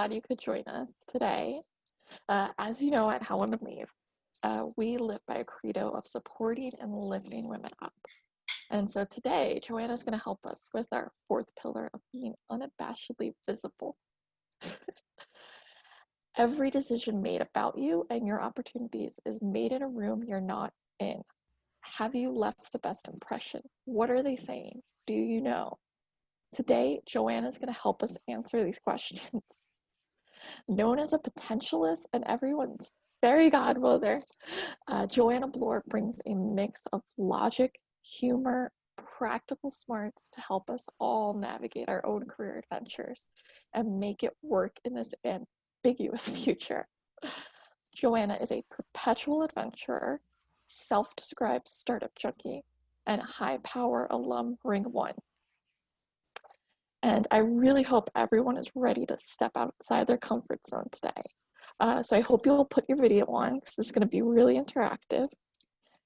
glad you could join us today. As you know, at How Women Leave, we live by a credo of supporting and lifting women up. And so today, Joanna's going to help us with our fourth pillar of being unabashedly visible. Every decision made about you and your opportunities is made in a room you're not in. Have you left the best impression? What are they saying? Do you know? Today, Joanna's going to help us answer these questions. Known as a potentialist and everyone's fairy godmother, Joanna Bloor brings a mix of logic, humor, practical smarts to help us all navigate our own career adventures and make it work in this ambiguous future. Joanna is a perpetual adventurer, self-described startup junkie, and high power alum Ring 1. And I really hope everyone is ready to step outside their comfort zone today. So I hope you'll put your video on because this is going to be really interactive.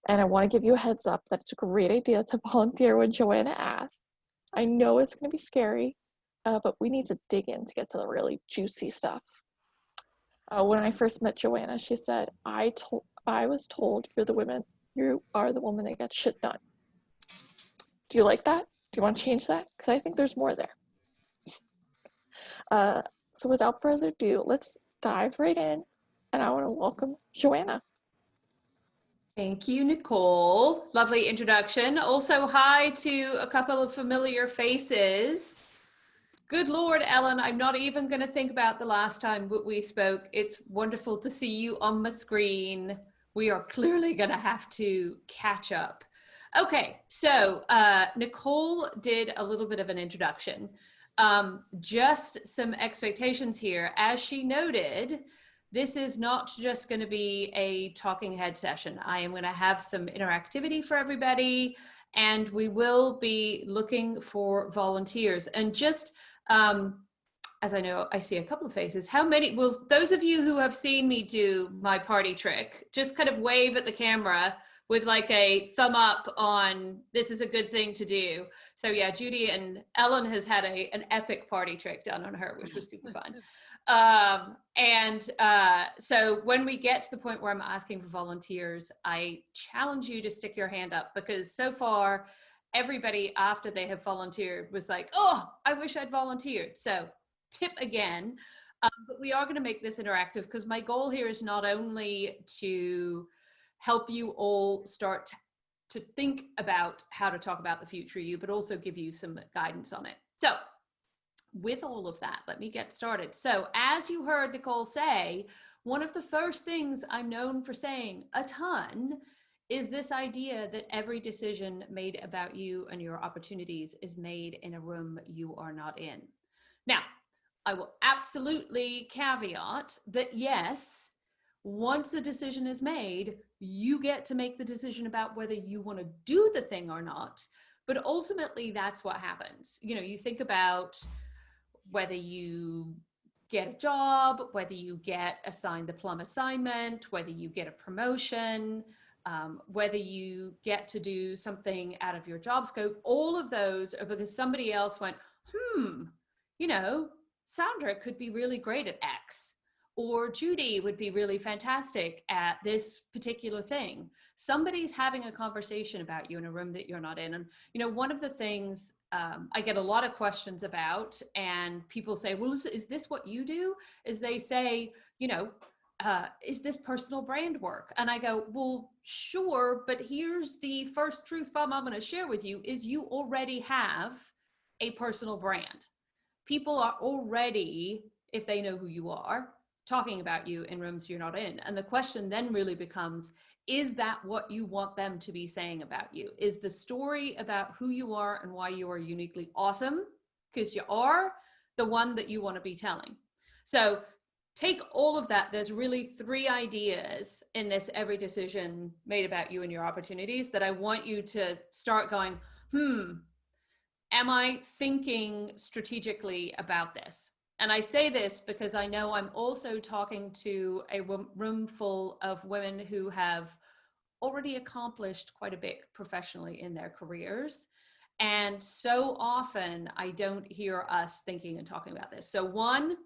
And I want to give you a heads up that it's a great idea to volunteer when Joanna asks. I know it's going to be scary, but we need to dig in to get to the really juicy stuff. When I first met Joanna, she said, I was told you are the woman that gets shit done. Do you like that? Do you want to change that? Because I think there's more there. So without further ado, let's dive right in, and I want to welcome Joanna. Thank you, Nicole. Lovely introduction. Also, hi to a couple of familiar faces. Good Lord, Ellen, I'm not even going to think about the last time we spoke. It's wonderful to see you on my screen. We are clearly going to have to catch up. Okay, so Nicole did a little bit of an introduction. Just some expectations here. As she noted, this is not just going to be a talking head session. I am going to have some interactivity for everybody, and we will be looking for volunteers. And just as I know, I see a couple of faces. How many, will those of you who have seen me do my party trick, just kind of wave at the camera with like a thumb up on this is a good thing to do. So yeah, Judy and Ellen has had an epic party trick done on her, which was super fun. So when we get to the point where I'm asking for volunteers, I challenge you to stick your hand up, because so far, everybody after they have volunteered was like, oh, I wish I'd volunteered. So tip again, but we are going to make this interactive because my goal here is not only to help you all start to think about how to talk about the future you, but also give you some guidance on it. So with all of that, let me get started. So as you heard Nicole say, one of the first things I'm known for saying a ton is this idea that every decision made about you and your opportunities is made in a room you are not in. Now, I will absolutely caveat that yes, once a decision is made, you get to make the decision about whether you want to do the thing or not. But ultimately, that's what happens. You know, you think about whether you get a job, whether you get assigned the plum assignment, whether you get a promotion, whether you get to do something out of your job scope. All of those are because somebody else went, you know, Sandra could be really great at X. Or Judy would be really fantastic at this particular thing. Somebody's having a conversation about you in a room that you're not in. And, you know, one of the things I get a lot of questions about, and people say, well, is this what you do? Is they say, you know, is this personal brand work? And I go, well, sure, but here's the first truth bomb I'm going to share with you is you already have a personal brand. People are already, if they know who you are, talking about you in rooms you're not in. And the question then really becomes, is that what you want them to be saying about you? Is the story about who you are and why you are uniquely awesome, because you are, the one that you want to be telling? So take all of that. There's really 3 ideas in this every decision made about you and your opportunities that I want you to start going, am I thinking strategically about this? And I say this because I know I'm also talking to a room full of women who have already accomplished quite a bit professionally in their careers. And so often I don't hear us thinking and talking about this. So 1,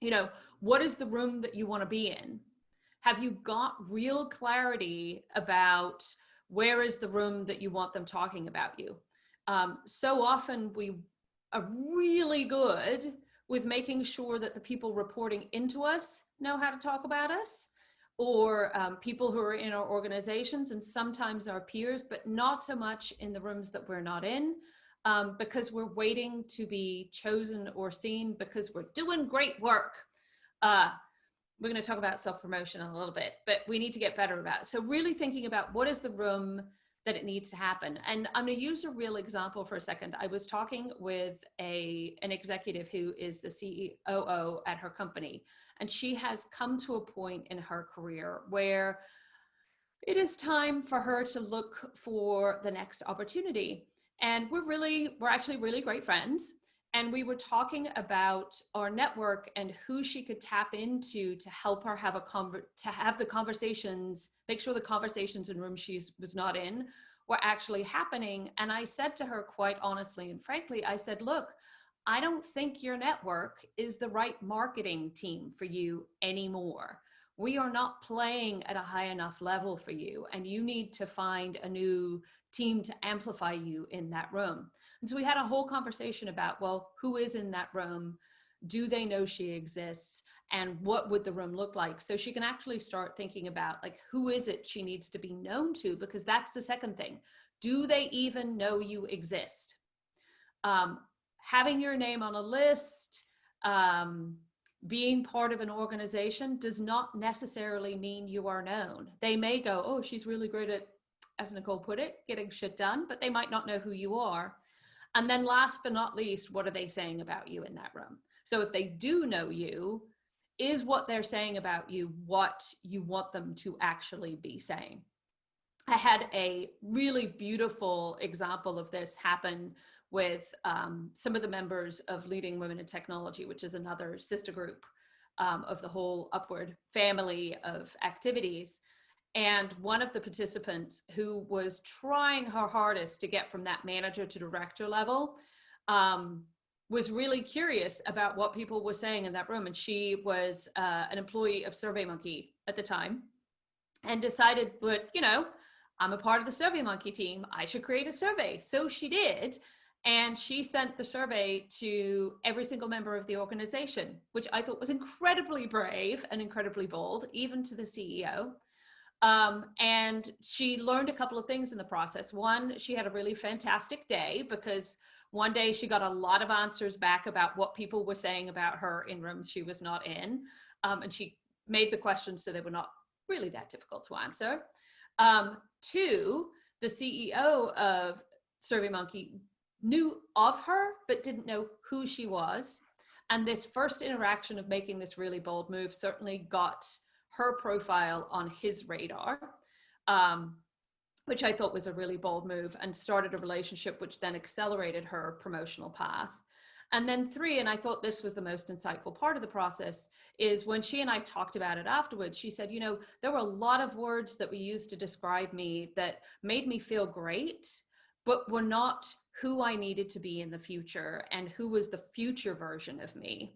You know, what is the room that you want to be in? Have you got real clarity about where is the room that you want them talking about you? So often we are really good with making sure that the people reporting into us know how to talk about us, or people who are in our organizations and sometimes our peers, but not so much in the rooms that we're not in, because we're waiting to be chosen or seen because we're doing great work. We're going to talk about self-promotion in a little bit, but we need to get better about it. So really thinking about what is the room that it needs to happen. And I'm going to use a real example for a second. I was talking with an executive who is the COO at her company, and she has come to a point in her career where it is time for her to look for the next opportunity. And we're actually really great friends. And we were talking about our network and who she could tap into to help her have the conversations, make sure the conversations in rooms she was not in were actually happening. And I said to her quite honestly and frankly, I said, look, I don't think your network is the right marketing team for you anymore. We are not playing at a high enough level for you, and you need to find a new team to amplify you in that room. And so we had a whole conversation about, well, who is in that room? Do they know she exists? And what would the room look like? So she can actually start thinking about, like, who is it she needs to be known to? Because that's the second thing. Do they even know you exist? Having your name on a list, being part of an organization does not necessarily mean you are known. They may go, oh, she's really great at, as Nicole put it, getting shit done, but they might not know who you are. And then last but not least, what are they saying about you in that room? So if they do know you, is what they're saying about you what you want them to actually be saying? I had a really beautiful example of this happen with some of the members of Leading Women in Technology, which is another sister group of the whole Upward family of activities. And one of the participants who was trying her hardest to get from that manager to director level was really curious about what people were saying in that room. And she was an employee of SurveyMonkey at the time and decided, but you know, I'm a part of the SurveyMonkey team. I should create a survey. So she did. And she sent the survey to every single member of the organization, which I thought was incredibly brave and incredibly bold, even to the CEO. And she learned a couple of things in the process. One, she had a really fantastic day because one day she got a lot of answers back about what people were saying about her in rooms she was not in. And she made the questions so they were not really that difficult to answer. Two, the CEO of SurveyMonkey knew of her, but didn't know who she was. And this first interaction of making this really bold move certainly got her profile on his radar, which I thought was a really bold move, and started a relationship which then accelerated her promotional path. And then three, and I thought this was the most insightful part of the process, is when she and I talked about it afterwards, she said, you know, there were a lot of words that we used to describe me that made me feel great, but were not who I needed to be in the future and who was the future version of me.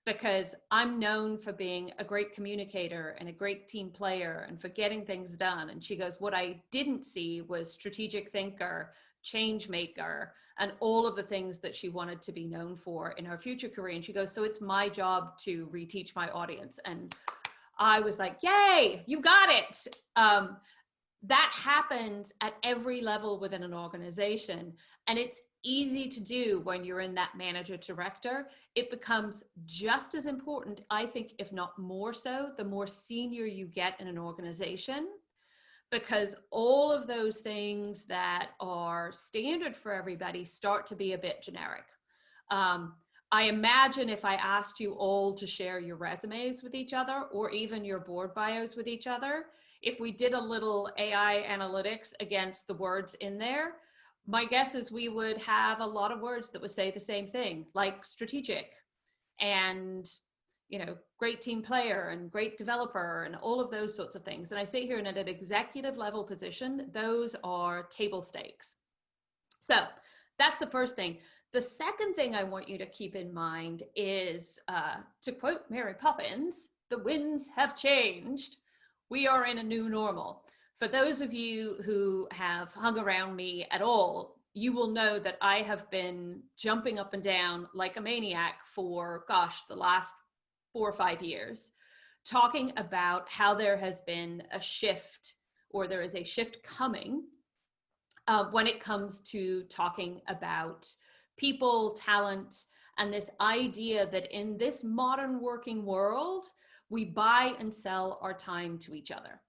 Because I'm known for being a great communicator and a great team player and for getting things done. And she goes, what I didn't see was strategic thinker, change maker, and all of the things that she wanted to be known for in her future career. And she goes, so it's my job to reteach my audience. And I was like, yay, you got it. That happens at every level within an organization. And it's easy to do when you're in that manager director. It becomes just as important, I think, if not more so, the more senior you get in an organization, because all of those things that are standard for everybody start to be a bit generic. I imagine if I asked you all to share your resumes with each other or even your board bios with each other, if we did a little AI analytics against the words in there, my guess is we would have a lot of words that would say the same thing, like strategic and, you know, great team player and great developer and all of those sorts of things. And I say here, and at an executive level position, those are table stakes. So that's the first thing. The second thing I want you to keep in mind is, to quote Mary Poppins, the winds have changed. We are in a new normal. For those of you who have hung around me at all, you will know that I have been jumping up and down like a maniac for, gosh, the last 4 or 5 years, talking about how there has been a shift, or there is a shift coming, when it comes to talking about people, talent, and this idea that in this modern working world, we buy and sell our time to each other.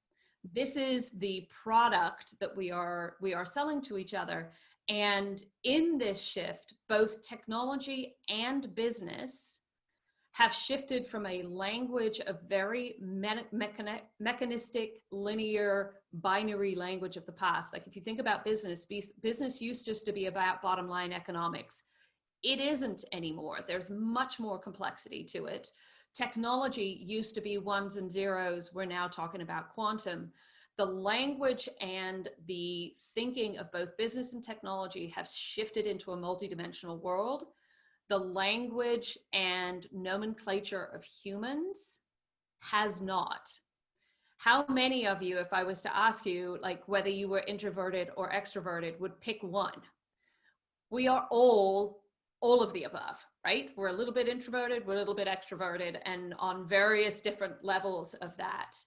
This is the product that we are selling to each other. And in this shift, both technology and business have shifted from a language of very mechanistic, linear, binary language of the past. Like if you think about business, business used just to be about bottom line economics. It isn't anymore. There's much more complexity to it. Technology used to be ones and zeros. We're now talking about quantum. The language and the thinking of both business and technology have shifted into a multidimensional world. The language and nomenclature of humans has not. How many of you, if I was to ask you, like whether you were introverted or extroverted, would pick one? We are all of the above, right? We're a little bit introverted, we're a little bit extroverted, and on various different levels of that.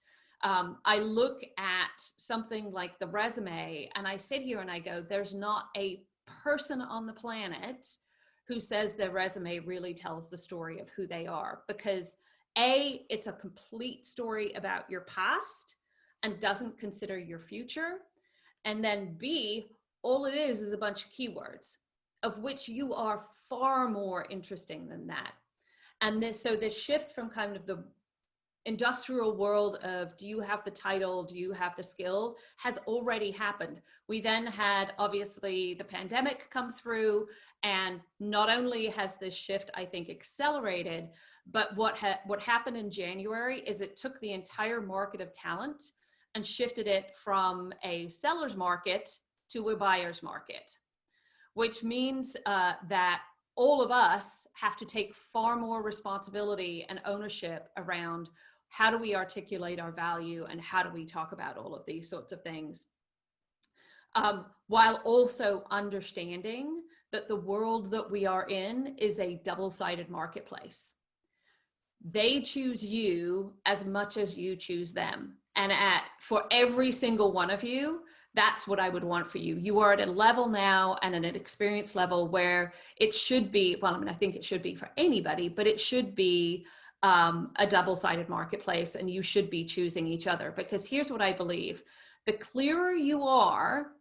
I look at something like the resume and I sit here and I go, there's not a person on the planet who says their resume really tells the story of who they are, because A, it's a complete story about your past and doesn't consider your future. And then B, all it is a bunch of keywords, of which you are far more interesting than that. And so this shift from kind of the industrial world of do you have the title, do you have the skill, has already happened. We then had obviously the pandemic come through, and not only has this shift, I think, accelerated, but what happened in January is it took the entire market of talent and shifted it from a seller's market to a buyer's market, which means that all of us have to take far more responsibility and ownership around how do we articulate our value and how do we talk about all of these sorts of things, while also understanding that the world that we are in is a double-sided marketplace. They choose you as much as you choose them. And for every single one of you, that's what I would want for you. You are at a level now and at an experience level where it should be, well, I mean, I think it should be for anybody, but it should be a double-sided marketplace, and you should be choosing each other. Because here's what I believe. The clearer you are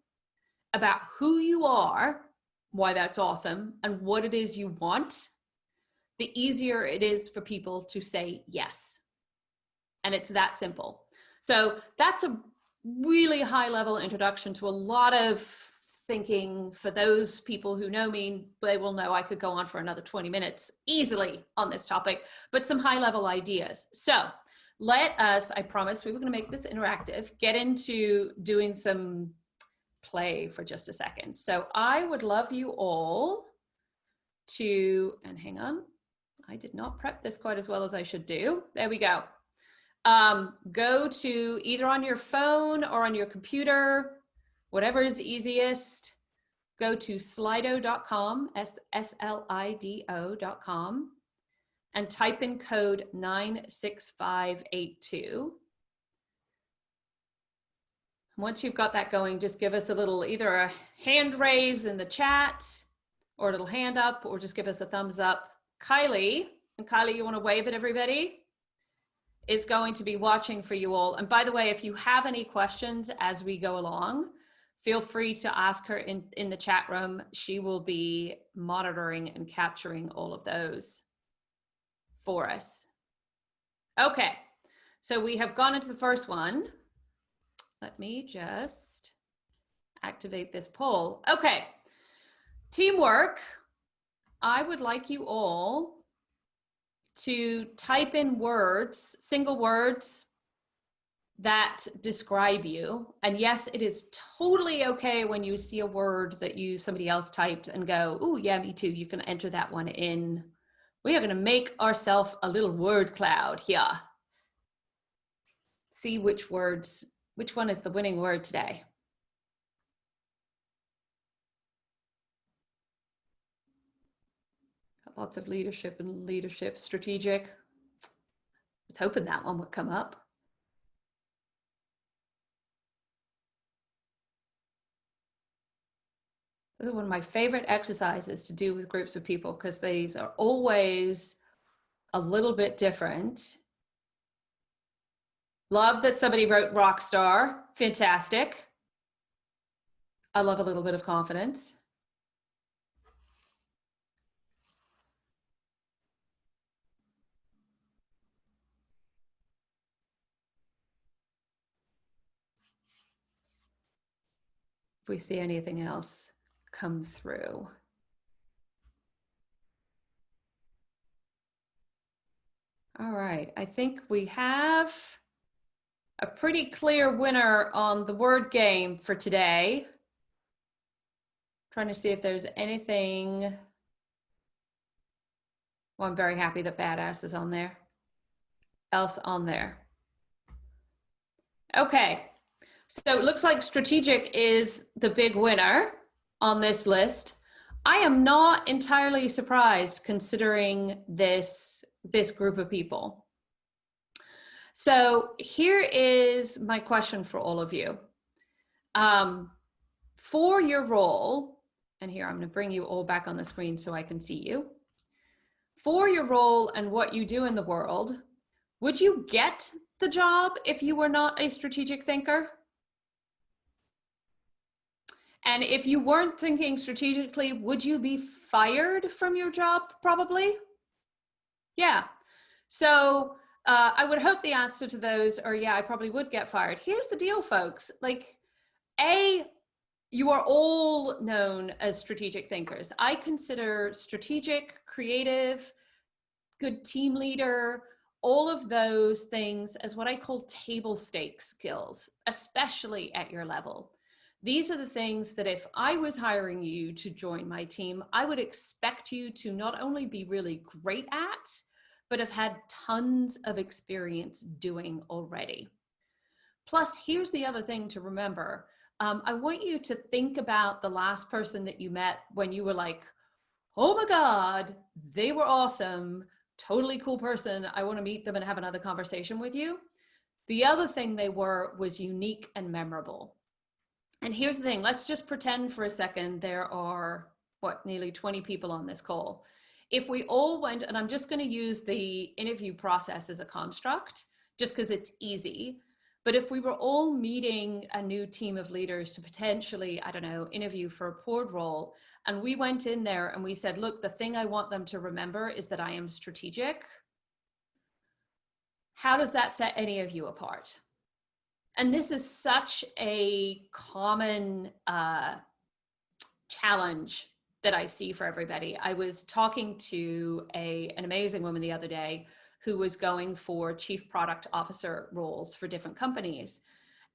about who you are, why that's awesome, and what it is you want, the easier it is for people to say yes. And it's that simple. So that's a really high level introduction to a lot of thinking. For those people who know me, they will know I could go on for another 20 minutes easily on this topic, but some high level ideas. So let us, I promised we were going to make this interactive, get into doing some play for just a second. So I would love you all to, and hang on, I did not prep this quite as well as I should do. There we go. Go to either on your phone or on your computer, whatever is easiest. Go to slido.com, SLIDO.com, and type in code 96582. Once you've got that going, just give us a little, either a hand raise in the chat or a little hand up, or just give us a thumbs up. Kylie, and Kylie, you want to wave at everybody? Is going to be watching for you all. And by the way, if you have any questions as we go along, feel free to ask her in the chat room. She will be monitoring and capturing all of those for us. Okay, so we have gone into the first one. Let me just activate this poll. Okay, teamwork. I would like you all to type in words, single words, that describe you. And yes, it is totally okay when you see a word that somebody else typed and go, oh yeah, me too. You can enter that one in. We are going to make ourselves a little word cloud here. See which one is the winning word today. Got lots of leadership and leadership, strategic. I was hoping that one would come up. This is one of my favorite exercises to do with groups of people because these are always a little bit different. Love that somebody wrote rock star. Fantastic. I love a little bit of confidence. If we see anything else come through. All right, I think we have a pretty clear winner on the word game for today. Trying to see if there's anything. Well, I'm very happy that badass is on there. Else on there. Okay, so it looks like strategic is the big winner on this list. I am not entirely surprised considering this group of people. So here is my question for all of you. For your role, and here I'm going to bring you all back on the screen so I can see you. For your role and what you do in the world, would you get the job if you were not a strategic thinker? And if you weren't thinking strategically, would you be fired from your job probably? Yeah. So I would hope the answer to those are, yeah, I probably would get fired. Here's the deal, folks. Like, you are all known as strategic thinkers. I consider strategic, creative, good team leader, all of those things as what I call table stakes skills, especially at your level. These are the things that if I was hiring you to join my team, I would expect you to not only be really great at, but have had tons of experience doing already. Plus, here's the other thing to remember. I want you to think about the last person that you met when you were like, oh my God, they were awesome, totally cool person. I want to meet them and have another conversation with you. The other thing they were was unique and memorable. And here's the thing, let's just pretend for a second there are, nearly 20 people on this call. If we all went, and I'm just going to use the interview process as a construct, just because it's easy. But if we were all meeting a new team of leaders to potentially, I don't know, interview for a board role, and we went in there and we said, look, the thing I want them to remember is that I am strategic. How does that set any of you apart? And this is such a common challenge that I see for everybody. I was talking to an amazing woman the other day who was going for chief product officer roles for different companies.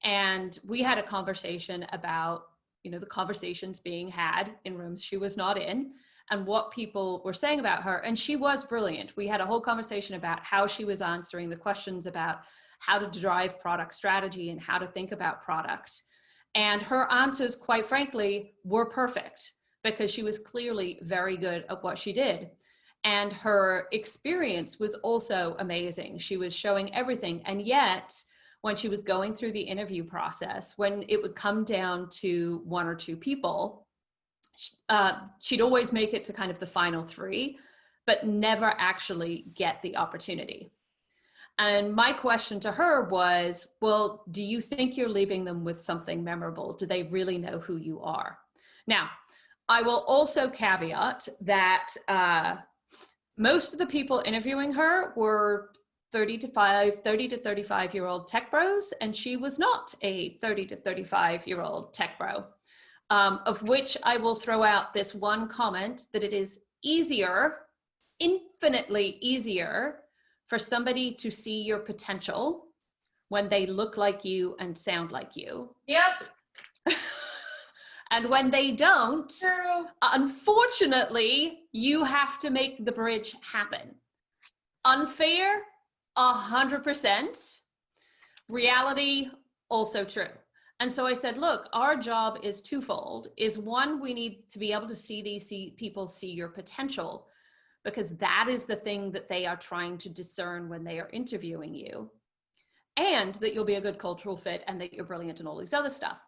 And we had a conversation about, the conversations being had in rooms she was not in and what people were saying about her. And she was brilliant. We had a whole conversation about how she was answering the questions about how to drive product strategy and how to think about product. And her answers, quite frankly, were perfect because she was clearly very good at what she did. And her experience was also amazing. She was showing everything. And yet, when she was going through the interview process, when it would come down to one or two people, she'd always make it to kind of the final three, but never actually get the opportunity. And my question to her was, well, do you think you're leaving them with something memorable? Do they really know who you are? Now, I will also caveat that most of the people interviewing her were 30 to 35-year-old tech bros, and she was not a 30 to 35-year-old tech bro, of which I will throw out this one comment that it is easier, infinitely easier, for somebody to see your potential when they look like you and sound like you. Yep. And when they don't, True. unfortunately, you have to make the bridge happen. Unfair, 100%. Reality, also true. And so I said, look, our job is twofold. Is one, we need to be able to see these people see your potential, because that is the thing that they are trying to discern when they are interviewing you, and that you'll be a good cultural fit and that you're brilliant and all these other stuff.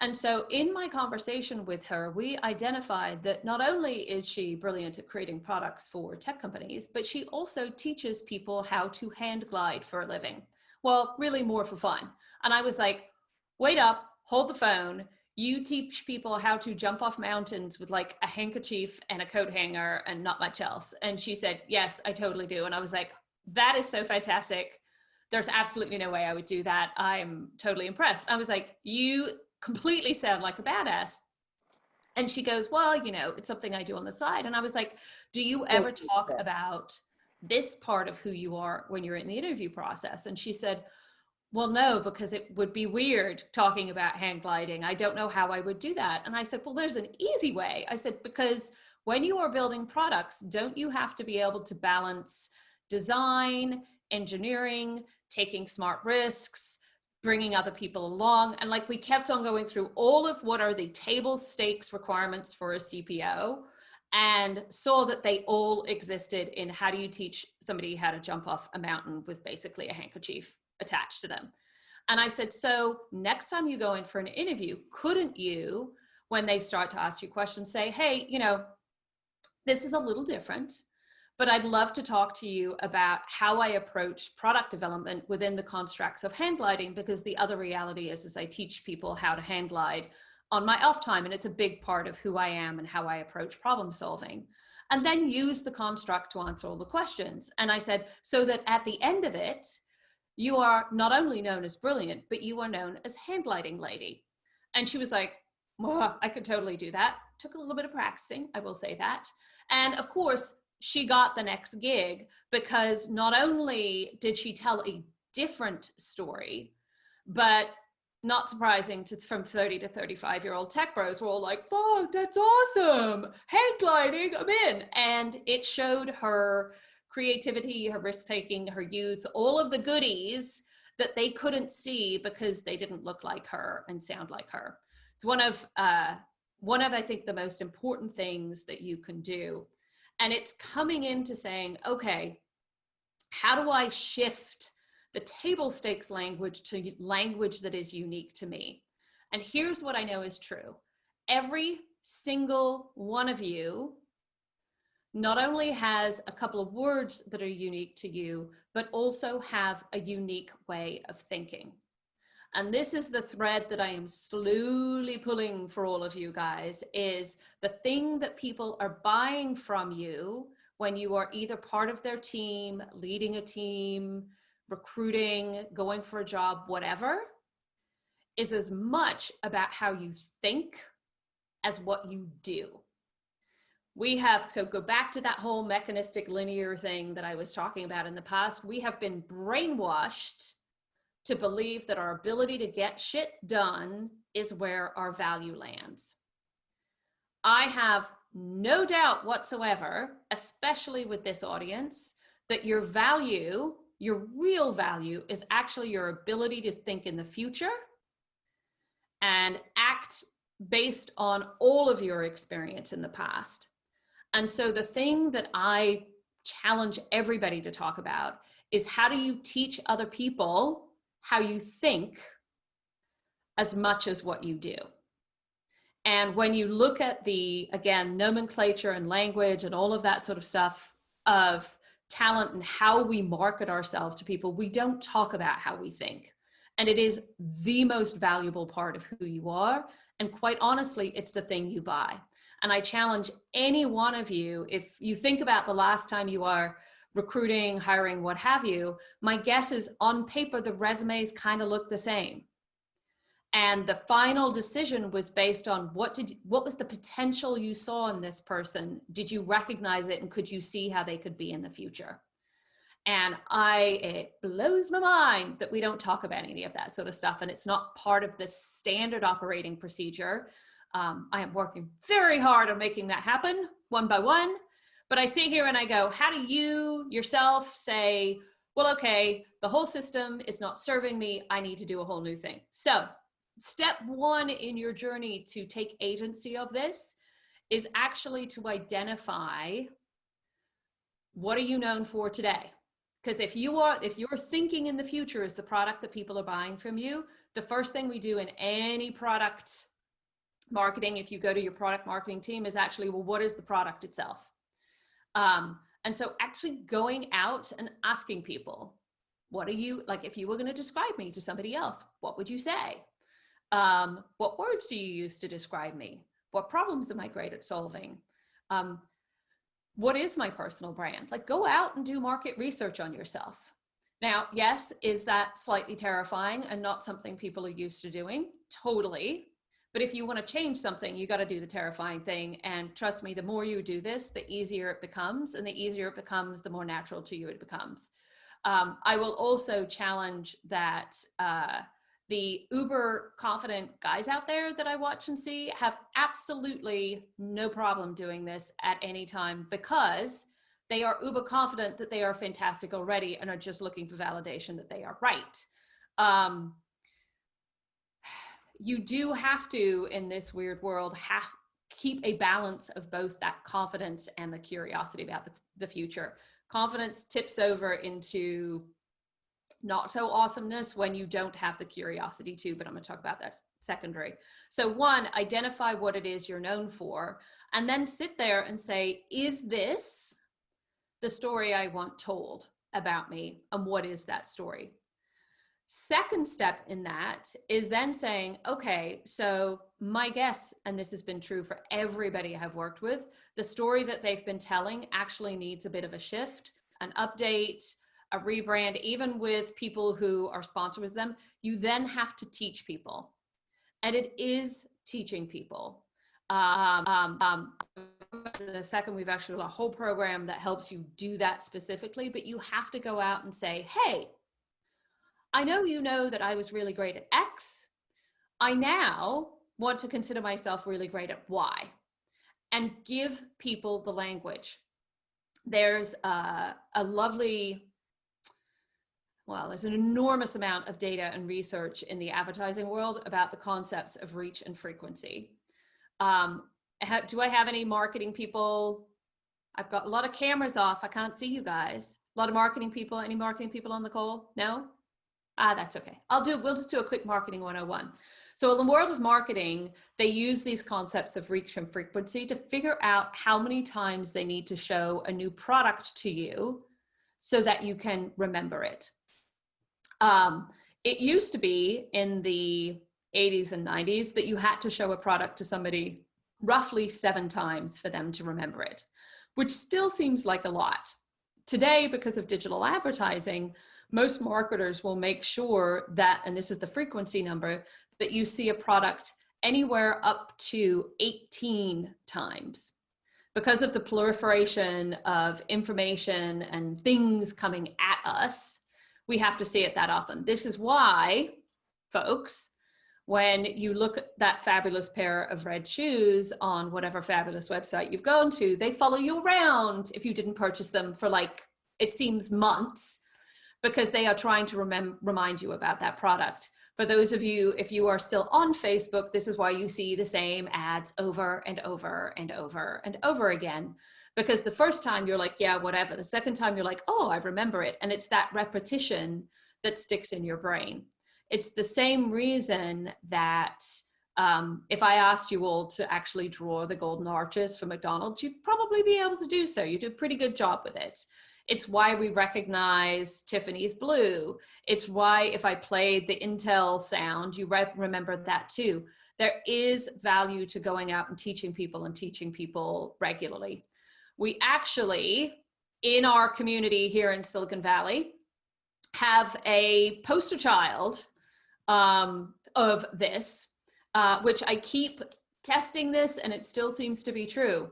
And so in my conversation with her, we identified that not only is she brilliant at creating products for tech companies, but she also teaches people how to hand glide for a living. Well, really more for fun. And I was like, wait up, hold the phone. You teach people how to jump off mountains with like a handkerchief and a coat hanger and not much else. And she said, yes, I totally do. And I was like, that is so fantastic. There's absolutely no way I would do that. I'm totally impressed. I was like, you completely sound like a badass. And she goes, well, you know, it's something I do on the side. And I was like, do you ever talk about this part of who you are when you're in the interview process? And she said, well, no, because it would be weird talking about hang gliding. I don't know how I would do that. And I said, well, there's an easy way. I said, because when you are building products, don't you have to be able to balance design, engineering, taking smart risks, bringing other people along? And like, we kept on going through all of what are the table stakes requirements for a CPO, and saw that they all existed in how do you teach somebody how to jump off a mountain with basically a handkerchief attached to them. And I said, so next time you go in for an interview, couldn't you, when they start to ask you questions, say, hey, you know, this is a little different, but I'd love to talk to you about how I approach product development within the constructs of hand gliding, because the other reality is I teach people how to hand glide on my off time, and it's a big part of who I am and how I approach problem solving. And then use the construct to answer all the questions. And I said, so that at the end of it, you are not only known as brilliant, but you are known as hand gliding lady. And she was like, well, I could totally do that. Took a little bit of practicing, I will say that. And of course, she got the next gig because not only did she tell a different story, but not surprising from 30 to 35-year-old tech bros were all like, fuck, that's awesome. Hand gliding, I'm in. And it showed her creativity, her risk-taking, her youth, all of the goodies that they couldn't see because they didn't look like her and sound like her. It's one of I think the most important things that you can do. And it's coming into saying, okay, how do I shift the table stakes language to language that is unique to me? And here's what I know is true. Every single one of you not only has a couple of words that are unique to you, but also have a unique way of thinking. And this is the thread that I am slowly pulling for all of you guys, is the thing that people are buying from you when you are either part of their team, leading a team, recruiting, going for a job, whatever, is as much about how you think as what you do. We have, so go back to that whole mechanistic linear thing that I was talking about in the past. We have been brainwashed to believe that our ability to get shit done is where our value lands. I have no doubt whatsoever, especially with this audience, that your value, your real value, is actually your ability to think in the future and act based on all of your experience in the past. And so the thing that I challenge everybody to talk about is, how do you teach other people how you think as much as what you do? And when you look at the, again, nomenclature and language and all of that sort of stuff of talent and how we market ourselves to people, we don't talk about how we think. And it is the most valuable part of who you are. And quite honestly, it's the thing you buy. And I challenge any one of you, if you think about the last time you are recruiting, hiring, what have you, my guess is on paper, the resumes kind of look the same. And the final decision was based on what was the potential you saw in this person? Did you recognize it? And could you see how they could be in the future? And it blows my mind that we don't talk about any of that sort of stuff. And it's not part of the standard operating procedure. I am working very hard on making that happen one by one. But I sit here and I go, how do you yourself say, well, okay, the whole system is not serving me. I need to do a whole new thing. So step one in your journey to take agency of this is actually to identify, what are you known for today? Because if you're thinking in the future as the product that people are buying from you, the first thing we do in any product marketing, if you go to your product marketing team, is actually, well, what is the product itself? And so actually going out and asking people, what are you, like, if you were going to describe me to somebody else, what would you say? What words do you use to describe me? What problems am I great at solving? What is my personal brand? Like, go out and do market research on yourself. Now, yes, is that slightly terrifying and not something people are used to doing? Totally. But if you want to change something, you got to do the terrifying thing. And trust me, the more you do this, the easier it becomes. And the easier it becomes, the more natural to you it becomes. I will also challenge that the uber confident guys out there that I watch and see have absolutely no problem doing this at any time, because they are uber confident that they are fantastic already and are just looking for validation that they are right. You do have to, in this weird world, keep a balance of both that confidence and the curiosity about the future. Confidence tips over into not so awesomeness when you don't have the curiosity too, but I'm going to talk about that secondary. So one, identify what it is you're known for, and then sit there and say, is this the story I want told about me? And what is that story? Second step in that is then saying, okay, so my guess, and this has been true for everybody I've worked with, the story that they've been telling actually needs a bit of a shift, an update, a rebrand. Even with people who are sponsored with them, you then have to teach people. And it is teaching people. In a second, we've actually got a whole program that helps you do that specifically, but you have to go out and say, hey, I know you know that I was really great at X. I now want to consider myself really great at Y, and give people the language. There's a lovely, well, there's an enormous amount of data and research in the advertising world about the concepts of reach and frequency. Do I have any marketing people? I've got a lot of cameras off. I can't see you guys. A lot of marketing people. Any marketing people on the call? No? That's okay. We'll just do a quick marketing 101. So in the world of marketing, they use these concepts of reach and frequency to figure out how many times they need to show a new product to you so that you can remember it. It used to be in the 80s and 90s that you had to show a product to somebody roughly 7 times for them to remember it, which still seems like a lot. Today, because of digital advertising, most marketers will make sure that, and this is the frequency number, that you see a product anywhere up to 18 times. Because of the proliferation of information and things coming at us, we have to see it that often. This is why, folks, when you look at that fabulous pair of red shoes on whatever fabulous website you've gone to, they follow you around if you didn't purchase them for, like, it seems months, because they are trying to remind you about that product. For those of you, if you are still on Facebook, this is why you see the same ads over and over and over and over again. Because the first time you're like, yeah, whatever. The second time you're like, oh, I remember it. And it's that repetition that sticks in your brain. It's the same reason that if I asked you all to actually draw the golden arches for McDonald's, you'd probably be able to do so. You do a pretty good job with it. It's why we recognize Tiffany's blue. It's why if I played the Intel sound, you remember that too. There is value to going out and teaching people regularly. We actually, in our community here in Silicon Valley, have a poster child of this, which I keep testing this and it still seems to be true.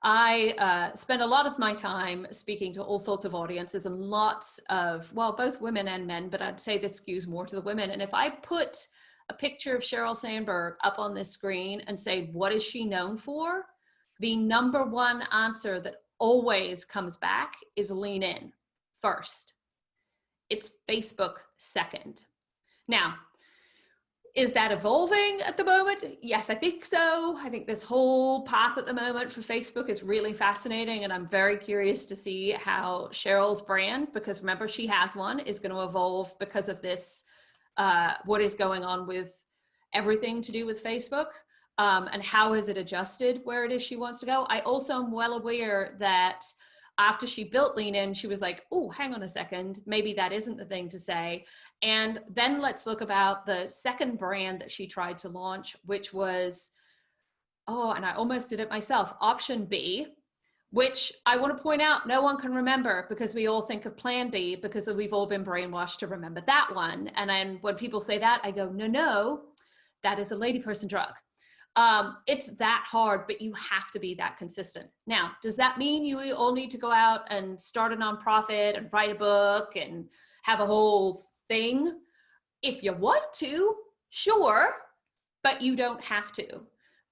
I spend a lot of my time speaking to all sorts of audiences and lots of, well, both women and men, but I'd say this skews more to the women. And if I put a picture of Sheryl Sandberg up on this screen and say, what is she known for? The number one answer that always comes back is lean in first. It's Facebook second. Now, is that evolving at the moment? Yes, I think so. I think this whole path at the moment for Facebook is really fascinating, and I'm very curious to see how Cheryl's brand, because remember she has one, is going to evolve because of this, what is going on with everything to do with Facebook, and how has it adjusted where it is she wants to go. I also am well aware that after she built Lean In, she was like, oh, hang on a second, maybe that isn't the thing to say. And then let's look about the second brand that she tried to launch, which was, oh, and I almost did it myself, Option B, which I want to point out, no one can remember because we all think of Plan B because we've all been brainwashed to remember that one. And then when people say that, I go, no, that is a lady person drug. It's that hard, but you have to be that consistent. Now, does that mean you all need to go out and start a nonprofit and write a book and have a whole thing? If you want to, sure, but you don't have to,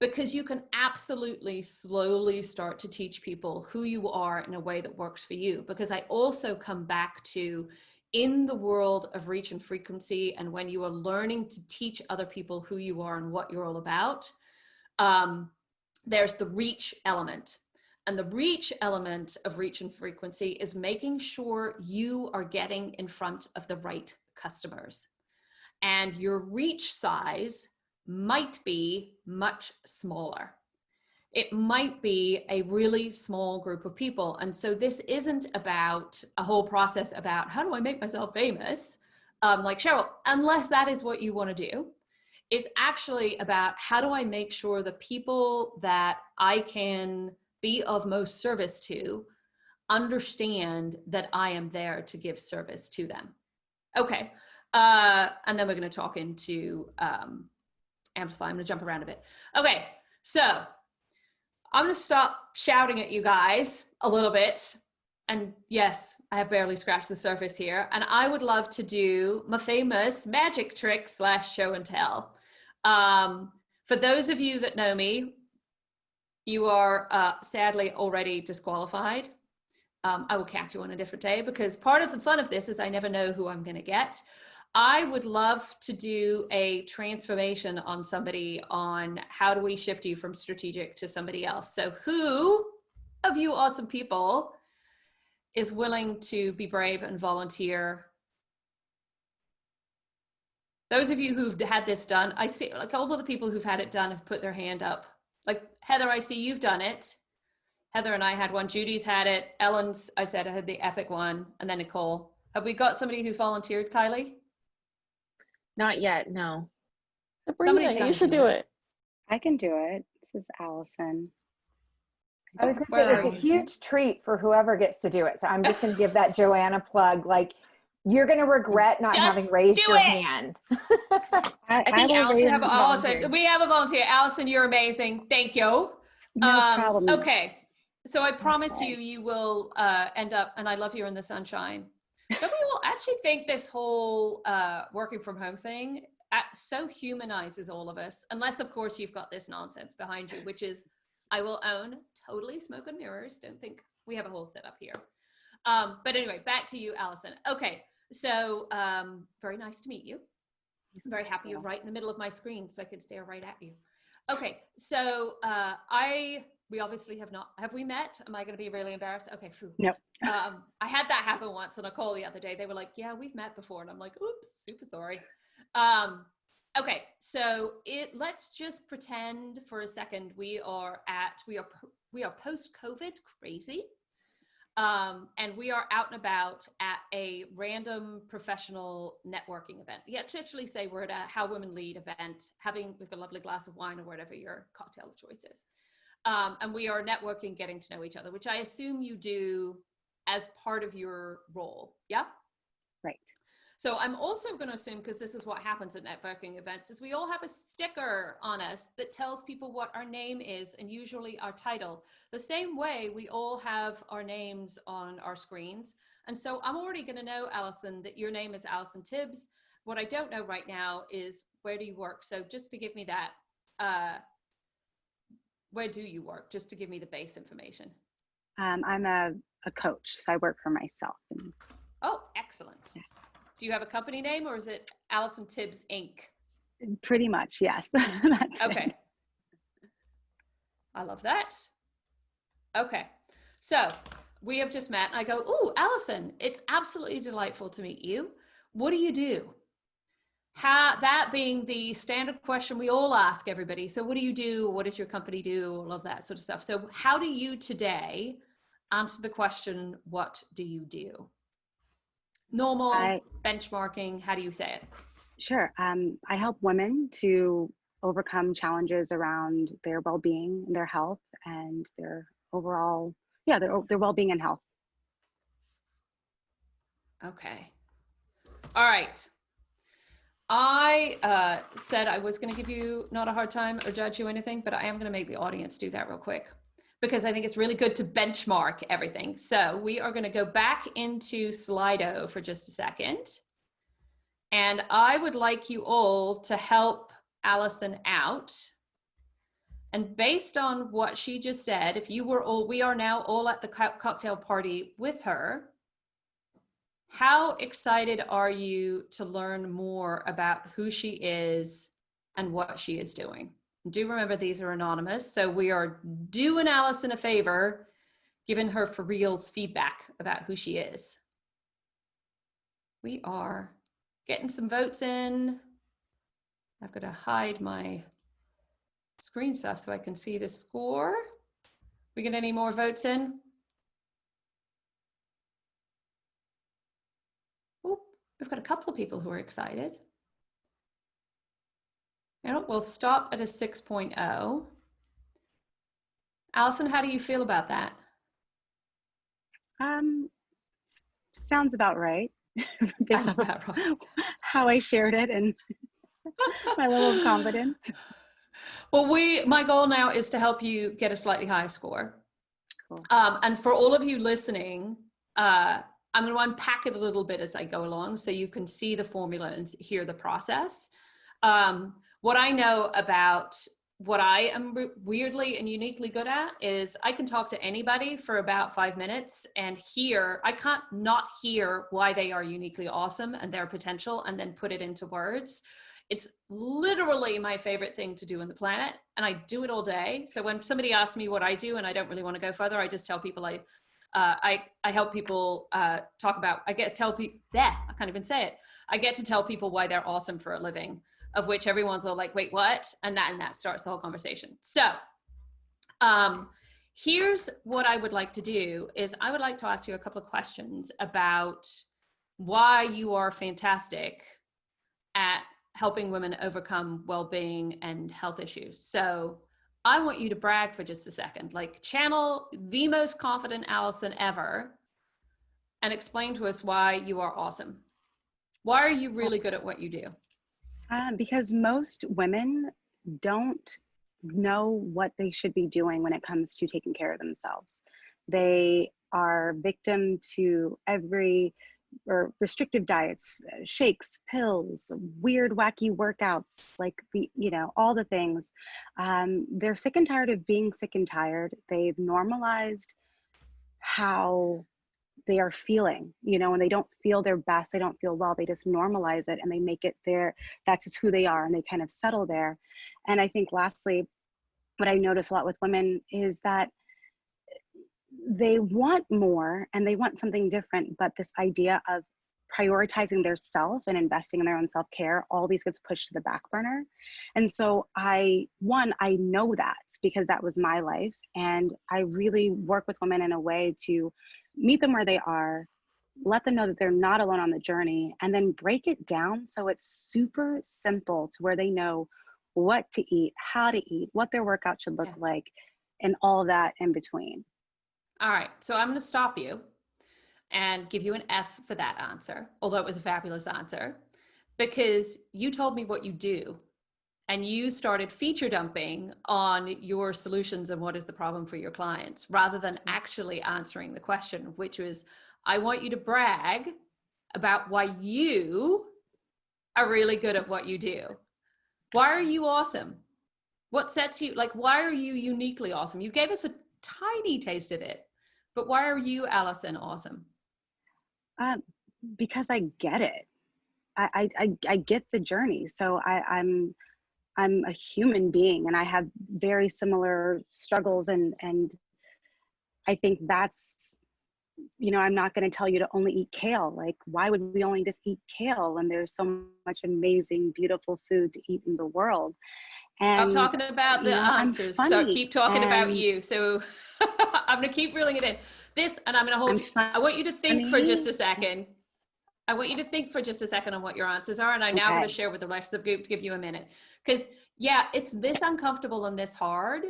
because you can absolutely slowly start to teach people who you are in a way that works for you. Because I also come back to, in the world of reach and frequency, and when you are learning to teach other people who you are and what you're all about, there's the reach element. And the reach element of reach and frequency is making sure you are getting in front of the right customers. And your reach size might be much smaller. It might be a really small group of people. And so this isn't about a whole process about how do I make myself famous, like Sheryl, unless that is what you want to do. It's actually about how do I make sure the people that I can be of most service to understand that I am there to give service to them. Okay. And then we're going to talk into Amplify. I'm going to jump around a bit. Okay. So I'm going to stop shouting at you guys a little bit. And yes, I have barely scratched the surface here. And I would love to do my famous magic trick / show and tell. For those of you that know me, you are sadly already disqualified. I will catch you on a different day because part of the fun of this is I never know who I'm going to get. I would love to do a transformation on somebody on how do we shift you from strategic to somebody else. So who of you awesome people is willing to be brave and volunteer? Those of you who've had this done, I see like all of the people who've had it done have put their hand up. Like Heather, I see you've done it. Heather and I had one. Judy's had it. Ellen's, I said I had the epic one. And then Nicole. Have we got somebody who's volunteered, Kylie? Not yet, no. Sabrina, you should do it. I can do it. This is Allison. I was going to say it's a huge treat for whoever gets to do it. So I'm just going to give that Joanna plug. Like, you're going to regret not having raised your hand. I think Allison. We have a volunteer. Allison, you're amazing. Thank you. No problem. Okay. So I promise you will end up, and I love you in the sunshine. Don't we all actually think this whole working from home thing so humanizes all of us, unless of course you've got this nonsense behind you, which is, I will own, totally smoke and mirrors. Don't think we have a whole setup here. But anyway, back to you, Allison. Okay, so very nice to meet you. I'm very happy you're right in the middle of my screen so I can stare right at you. Okay, so we obviously have we met? Am I going to be really embarrassed? Okay, phew. Nope. I had that happen once on a call the other day. They were like, yeah, we've met before. And I'm like, oops, super sorry. Okay, so let's just pretend for a second we are post-COVID crazy. And we are out and about at a random professional networking event. Yeah, to actually say we're at a How Women Lead event, we've got a lovely glass of wine or whatever your cocktail of choice is. And we are networking, getting to know each other, which I assume you do as part of your role. Yeah? Right. So I'm also going to assume, because this is what happens at networking events, is we all have a sticker on us that tells people what our name is and usually our title. The same way we all have our names on our screens. And so I'm already going to know, Alison, that your name is Alison Tibbs. What I don't know right now is where do you work? So just to give me that, where do you work? Just to give me the base information. I'm a coach, so I work for myself. Oh, excellent. Yeah. Do you have a company name, or is it Alison Tibbs Inc.? Pretty much, yes. Okay. I love that. Okay. So we have just met and I go, "Ooh, Alison, it's absolutely delightful to meet you. What do you do?" That being the standard question we all ask everybody. So what do you do? What does your company do? All of that sort of stuff. So how do you today answer the question, what do you do? Normal, benchmarking, how do you say it? Sure. I help women to overcome challenges around their well-being, their health, and their overall, their well-being and health. Okay. All right. I said I was going to give you not a hard time or judge you or anything, but I am going to make the audience do that real quick because I think it's really good to benchmark everything. So we are going to go back into Slido for just a second. And I would like you all to help Alison out. And based on what she just said, if you were all, we are now all at the cocktail party with her. How excited are you to learn more about who she is and what she is doing? Do remember these are anonymous, so we are doing Alison a favor, giving her for reals feedback about who she is. We are getting some votes in. I've got to hide my screen stuff so I can see the score. We get any more votes in? Oop, we've got a couple of people who are excited. And we'll stop at a 6.0. Alison, how do you feel about that? Sounds about right. Based Sounds on about right. how I shared it and my level of confidence. Well, my goal now is to help you get a slightly higher score. Cool. And for all of you listening, I'm going to unpack it a little bit as I go along so you can see the formula and hear the process. What I know about what I am weirdly and uniquely good at is I can talk to anybody for about 5 minutes and I can't not hear why they are uniquely awesome and their potential and then put it into words. It's literally my favorite thing to do on the planet, and I do it all day. So when somebody asks me what I do and I don't really want to go further, I just tell people I help people talk about, I get to tell people, I can't even say it. I get to tell people why they're awesome for a living, of which everyone's all like, wait, what? And that starts the whole conversation. So here's what I would like to do is I would like to ask you a couple of questions about why you are fantastic at helping women overcome well-being and health issues. So I want you to brag for just a second, like channel the most confident Alison ever and explain to us why you are awesome. Why are you really good at what you do? Because most women don't know what they should be doing when it comes to taking care of themselves. They are victim to or restrictive diets, shakes, pills, weird, wacky workouts, like all the things. They're sick and tired of being sick and tired. They've normalized how they are feeling, when they don't feel their best, they don't feel well, they just normalize it and they make it that's just who they are, and they kind of settle there. And I think lastly, what I notice a lot with women is that they want more and they want something different, but this idea of prioritizing their self and investing in their own self-care, all these gets pushed to the back burner. And so I know that because that was my life, and I really work with women in a way to meet them where they are, let them know that they're not alone on the journey, and then break it down so it's super simple to where they know what to eat, how to eat, what their workout should look like, and all that in between. All right, so I'm going to stop you. and give you an F for that answer, although it was a fabulous answer, because you told me what you do and you started feature dumping on your solutions and what is the problem for your clients, rather than actually answering the question, which was, I want you to brag about why you are really good at what you do. Why are you awesome? What sets you, like, why are you uniquely awesome? You gave us a tiny taste of it, but why are you, Allison, awesome? Because I get it. I get the journey. So I'm a human being, and I have very similar struggles, and I think that's, you know, I'm not going to tell you to only eat kale. Like, why would we only just eat kale when there's so much amazing, beautiful food to eat in the world? And Stop talking about the answers. Keep talking about you. So I'm going to keep reeling it in. This, and I'm going to hold you. I want you to think for just a second. I want you to think for just a second on what your answers are. And I'm now going to share with the rest of the group to give you a minute. Because yeah, it's this uncomfortable and this hard,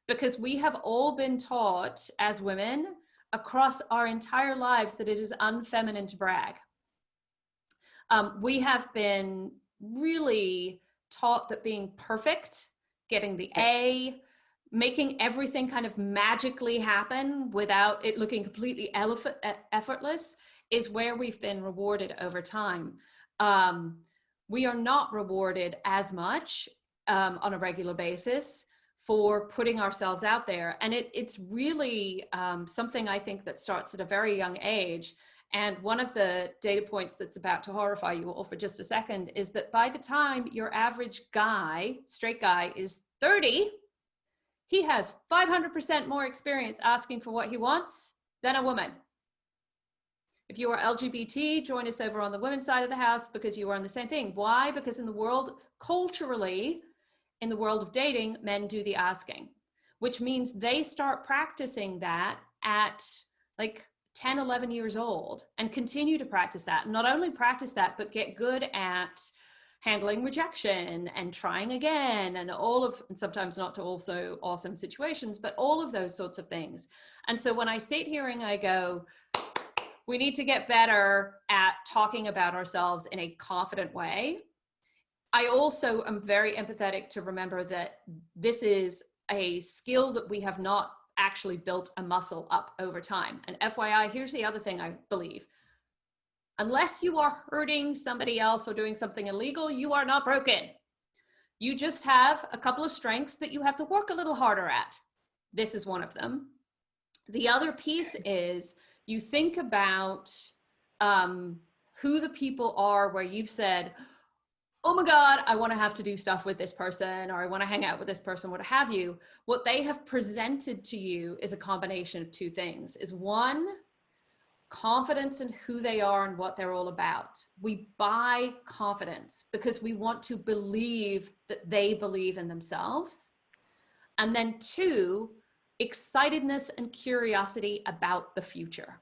because we have all been taught as women across our entire lives that it is unfeminine to brag. We have been really taught that being perfect, getting the A, making everything kind of magically happen without it looking completely effortless is where we've been rewarded over time. We are not rewarded as much on a regular basis for putting ourselves out there. And it's really something I think that starts at a very young age. And one of the data points that's about to horrify you all for just a second is that by the time your average guy, straight guy, is 30, he has 500% more experience asking for what he wants than a woman. If you are LGBT, join us over on the women's side of the house, because you are on the same thing. Why? Because in the world, culturally, in the world of dating, men do the asking, which means they start practicing that at like 10, 11 years old and continue to practice that. Not only practice that, but get good at handling rejection and trying again, and and sometimes not to also awesome situations, but all of those sorts of things. And so when I sit here and I go, we need to get better at talking about ourselves in a confident way, I also am very empathetic to remember that this is a skill that we have not actually built a muscle up over time. And FYI, here's the other thing I believe. Unless you are hurting somebody else or doing something illegal, you are not broken. You just have a couple of strengths that you have to work a little harder at. This is one of them. The other piece is you think about who the people are where you've said, oh my God, I want to have to do stuff with this person, or I want to hang out with this person, what have you. What they have presented to you is a combination of two things. Is one, confidence in who they are and what they're all about. We buy confidence because we want to believe that they believe in themselves. And then two, excitedness and curiosity about the future.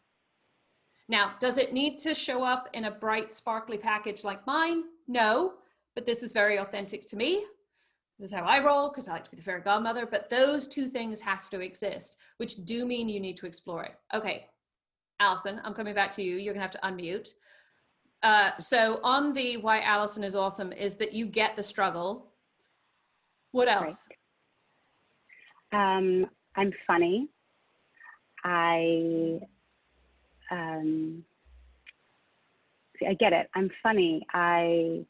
Now, does it need to show up in a bright, sparkly package like mine? No, but this is very authentic to me. This is how I roll, because I like to be the fairy godmother. But those two things have to exist, which do mean you need to explore it. Okay, Allison, I'm coming back to you. You're gonna have to unmute. So on the why Allison is awesome is that you get the struggle. What else? Right. I'm funny. I get it. I'm funny. I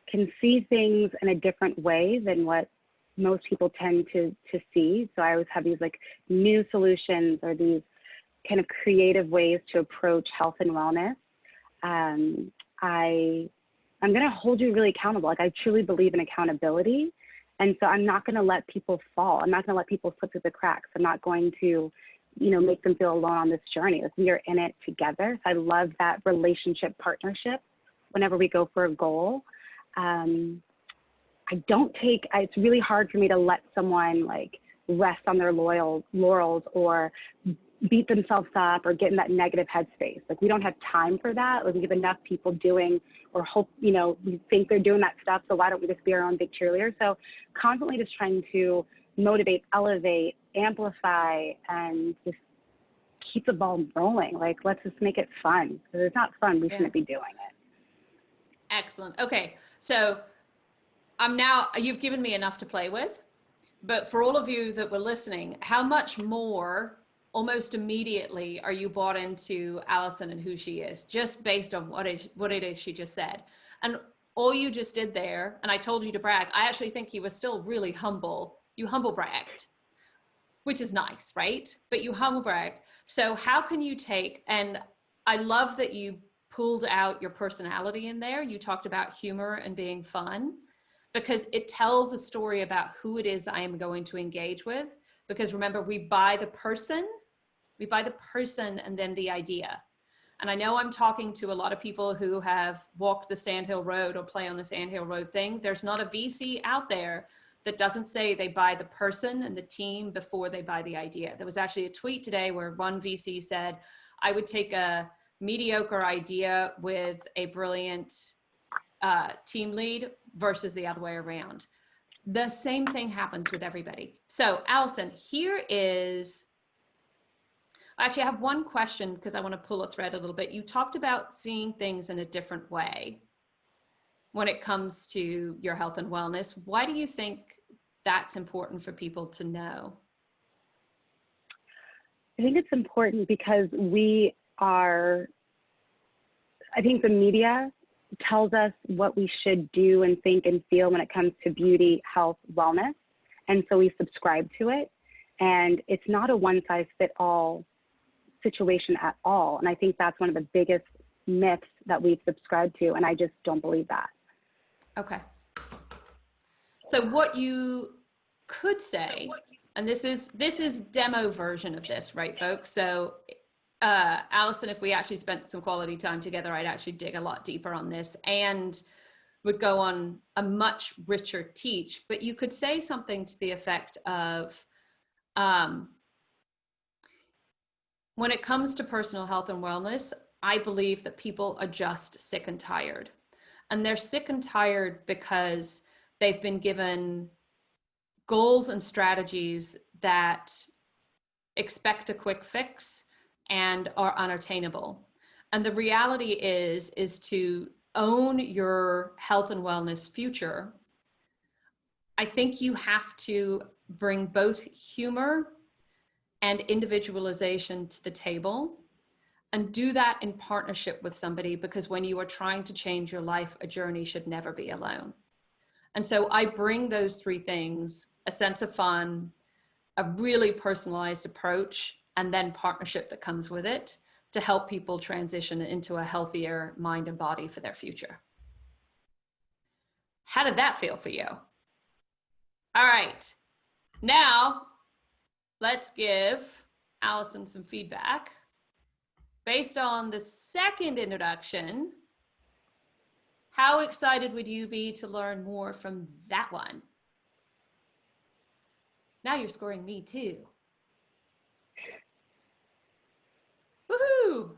can see things in a different way than what most people tend to see. So I always have these like new solutions or these kind of creative ways to approach health and wellness. I'm going to hold you really accountable. Like, I truly believe in accountability. And so I'm not going to let people fall. I'm not going to let people slip through the cracks. I'm not going to, you know, make them feel alone on this journey. Like, we are in it together. So I love that relationship partnership whenever we go for a goal. It's really hard for me to let someone like rest on their laurels or beat themselves up or get in that negative headspace. Like, we don't have time for that. Like, we have enough people doing or hope, you know, we think they're doing that stuff. So why don't we just be our own big cheerleader? So constantly just trying to motivate, elevate, amplify, and just keep the ball rolling. Like, let's just make it fun. If it's not fun, we Yeah. shouldn't be doing it. Excellent. Okay. So you've given me enough to play with, but for all of you that were listening, how much more almost immediately are you bought into Allison and who she is, just based on what it is she just said? And all you just did there, and I told you to brag, I actually think you were still really humble. You humble bragged, which is nice, right? But you humble bragged. So how can you take, and I love that you pulled out your personality in there. You talked about humor and being fun, because it tells a story about who it is I am going to engage with. Because remember, we buy the person and then the idea. And I know I'm talking to a lot of people who have walked the Sandhill Road or play on the Sandhill Road thing. There's not a VC out there that doesn't say they buy the person and the team before they buy the idea. There was actually a tweet today where one VC said, I would take a mediocre idea with a brilliant team lead versus the other way around. The same thing happens with everybody. So Allison, actually I have one question because I want to pull a thread a little bit. You talked about seeing things in a different way when it comes to your health and wellness. Why do you think that's important for people to know? I think it's important because I think the media tells us what we should do and think and feel when it comes to beauty, health, wellness. And so we subscribe to it. And it's not a one-size-fits-all situation at all. And I think that's one of the biggest myths that we've subscribed to. And I just don't believe that. Okay. So what you could say, and this is demo version of this, right, folks? So Allison, if we actually spent some quality time together, I'd actually dig a lot deeper on this and would go on a much richer teach. But you could say something to the effect of, when it comes to personal health and wellness, I believe that people are just sick and tired. And they're sick and tired because they've been given goals and strategies that expect a quick fix and are unattainable. And the reality is to own your health and wellness future. I think you have to bring both humor and individualization to the table, and do that in partnership with somebody, because when you are trying to change your life, a journey should never be alone. And so I bring those three things: a sense of fun, a really personalized approach, and then partnership that comes with it, to help people transition into a healthier mind and body for their future. How did that feel for you? All right, now let's give Allison some feedback. Based on the second introduction, how excited would you be to learn more from that one? Now you're scoring me too. Woohoo!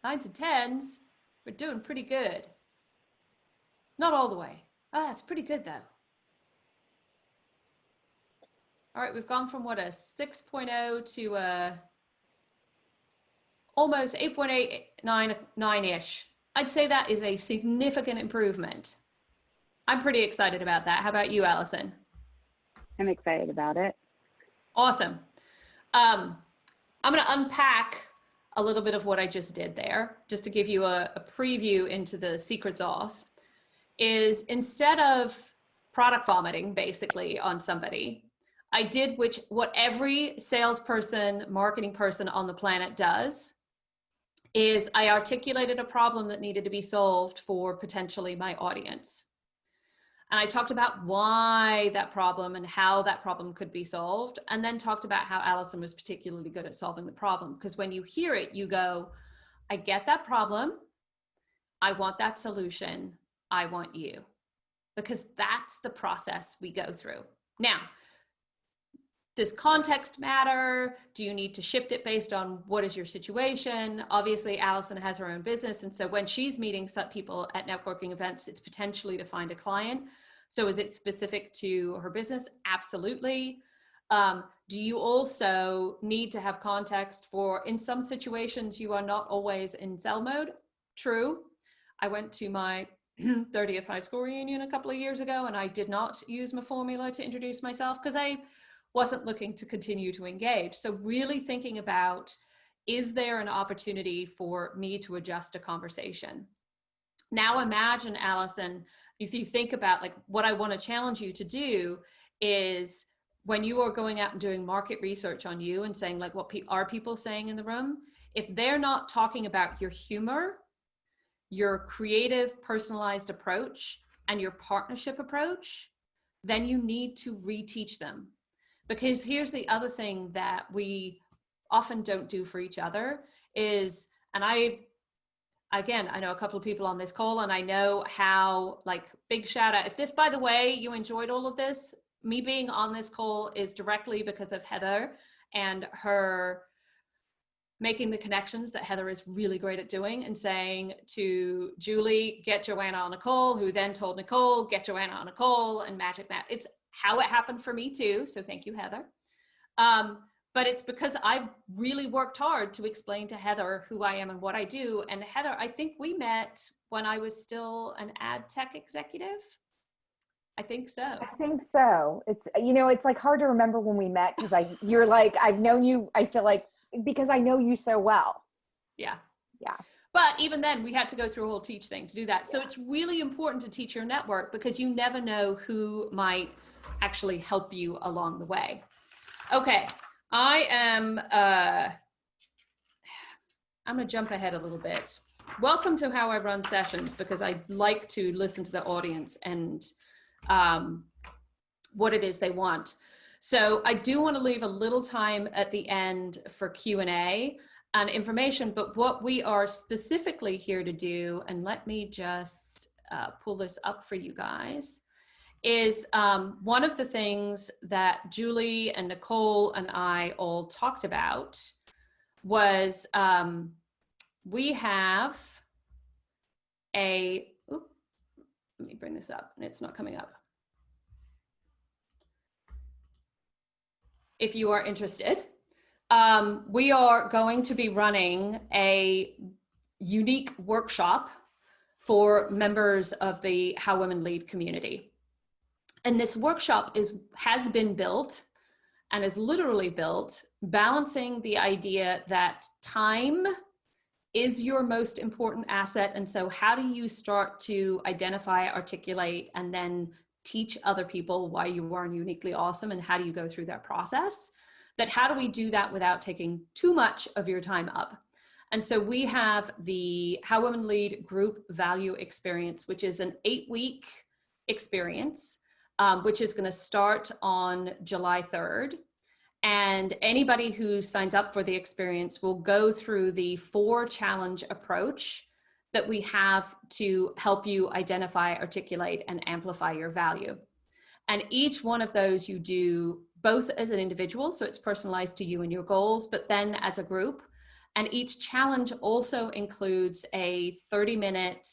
9s and 10s, we're doing pretty good. Not all the way. Oh, that's pretty good though. All right, we've gone from what, a 6.0 to a almost 8.89-ish. I'd say that is a significant improvement. I'm pretty excited about that. How about you, Allison? I'm excited about it. Awesome. I'm going to unpack a little bit of what I just did there, just to give you a preview into the secret sauce. Is instead of product vomiting basically on somebody, I did what every salesperson, marketing person on the planet does, is I articulated a problem that needed to be solved for potentially my audience. And I talked about why that problem and how that problem could be solved, and then talked about how Allison was particularly good at solving the problem. Because when you hear it, you go, I get that problem. I want that solution. I want you. Because that's the process we go through. Now, does context matter? Do you need to shift it based on what is your situation? Obviously, Allison has her own business. And so when she's meeting some people at networking events, it's potentially to find a client. So is it specific to her business? Absolutely. Do you also need to have context for, in some situations, you are not always in cell mode? True. I went to my 30th high school reunion a couple of years ago, and I did not use my formula to introduce myself because I wasn't looking to continue to engage. So really thinking about, is there an opportunity for me to adjust a conversation? Now imagine, Allison, if you think about like what I want to challenge you to do is when you are going out and doing market research on you and saying like, what are people saying in the room? If they're not talking about your humor, your creative personalized approach, and your partnership approach, then you need to reteach them. Because here's the other thing that we often don't do for each other is, and I know a couple of people on this call, and I know how, like, big shout out. If this, by the way, you enjoyed all of this, me being on this call is directly because of Heather and her making the connections that Heather is really great at doing, and saying to Julie, get Joanna on a call, who then told Nicole, get Joanna on a call, and magic that. It's how it happened for me too. So thank you, Heather. But it's because I've really worked hard to explain to Heather who I am and what I do. And Heather, I think we met when I was still an ad tech executive. I think so. I think so. It's, you know, it's like hard to remember when we met because you're like, I've known you, I feel like, because I know you so well. Yeah. Yeah. But even then we had to go through a whole teach thing to do that. So it's really important to teach your network because you never know who might actually help you along the way. Okay. I'm going to jump ahead a little bit. Welcome to how I run sessions, because I like to listen to the audience and what it is they want. So I do want to leave a little time at the end for Q&A and information, but what we are specifically here to do, and let me just pull this up for you guys, is one of the things that Julie and Nicole and I all talked about was we have let me bring this up, and it's not coming up. If you are interested, we are going to be running a unique workshop for members of the How Women Lead community. And this workshop has been built and is literally built balancing the idea that time is your most important asset. And so how do you start to identify, articulate, and then teach other people why you are uniquely awesome, and how do you go through that process? That how do we do that without taking too much of your time up? And so we have the How Women Lead Group Value Experience, which is an 8-week experience, which is going to start on July 3rd. And anybody who signs up for the experience will go through the 4-challenge approach that we have to help you identify, articulate, and amplify your value. And each one of those you do both as an individual, so it's personalized to you and your goals, but then as a group. And each challenge also includes a 30-minute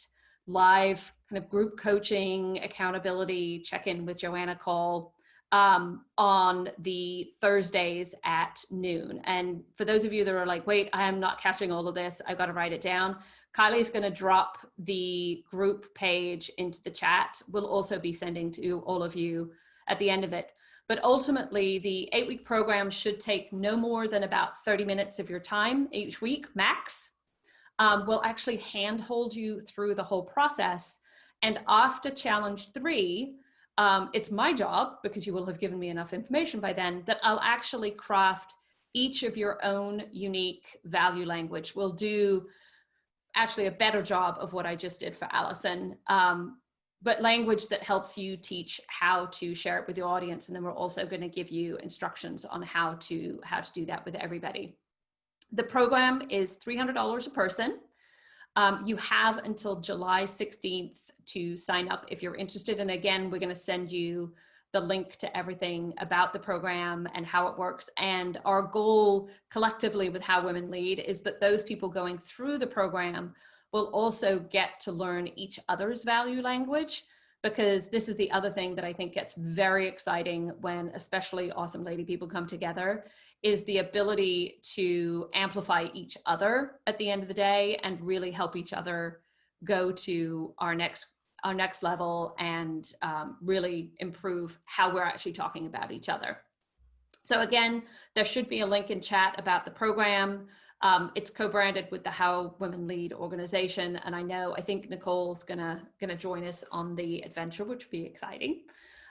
live kind of group coaching, accountability, check-in with Joanna call on the Thursdays at noon. And for those of you that are like, wait, I am not catching all of this, I've got to write it down, Kylie's going to drop the group page into the chat. We'll also be sending to all of you at the end of it. But ultimately, the 8-week program should take no more than about 30 minutes of your time each week, max. We'll actually handhold you through the whole process. And after challenge 3, it's my job, because you will have given me enough information by then, that I'll actually craft each of your own unique value language. We'll do actually a better job of what I just did for Allison, but language that helps you teach how to share it with your audience. And then we're also going to give you instructions on how to do that with everybody. The program is $300 a person. You have until July 16th to sign up if you're interested. And again, we're going to send you the link to everything about the program and how it works. And our goal collectively with How Women Lead is that those people going through the program will also get to learn each other's value language, because this is the other thing that I think gets very exciting when especially awesome lady people come together, is the ability to amplify each other at the end of the day and really help each other go to our next level and really improve how we're actually talking about each other. So again, there should be a link in chat about the program. It's co-branded with the How Women Lead organization. And I think Nicole's gonna join us on the adventure, which will be exciting.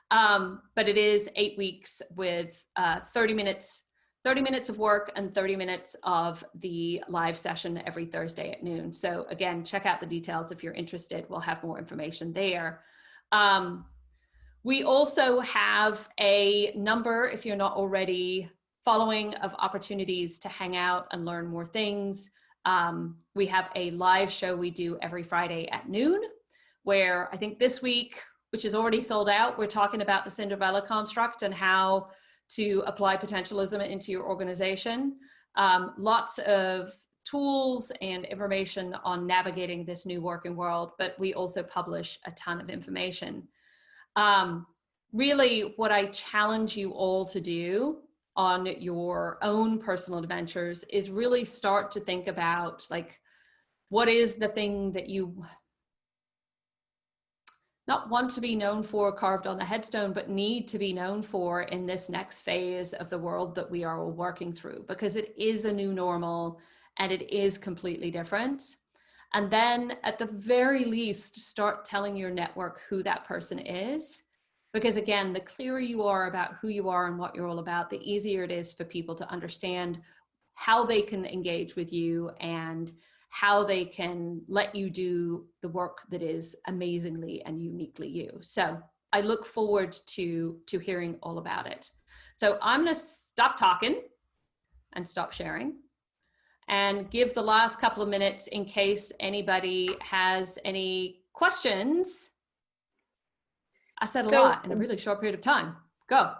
But it is 8 weeks with 30 minutes of work and 30 minutes of the live session every Thursday at noon. So again, check out the details if you're interested. We'll have more information there. We also have a number, if you're not already following, of opportunities to hang out and learn more things. We have a live show we do every Friday at noon, where I think this week, which is already sold out, we're talking about the Cinderella construct and how to apply potentialism into your organization. Lots of tools and information on navigating this new working world, but we also publish a ton of information. Really, what I challenge you all to do on your own personal adventures is really start to think about, like, what is the thing that you not want to be known for carved on the headstone, but need to be known for in this next phase of the world that we are all working through, because it is a new normal and it is completely different. And then at the very least, start telling your network who that person is. Because again, the clearer you are about who you are and what you're all about, the easier it is for people to understand how they can engage with you and how they can let you do the work that is amazingly and uniquely you. So I look forward to hearing all about it. So I'm going to stop talking and stop sharing and give the last couple of minutes in case anybody has any questions. I said a lot in a really short period of time. Go.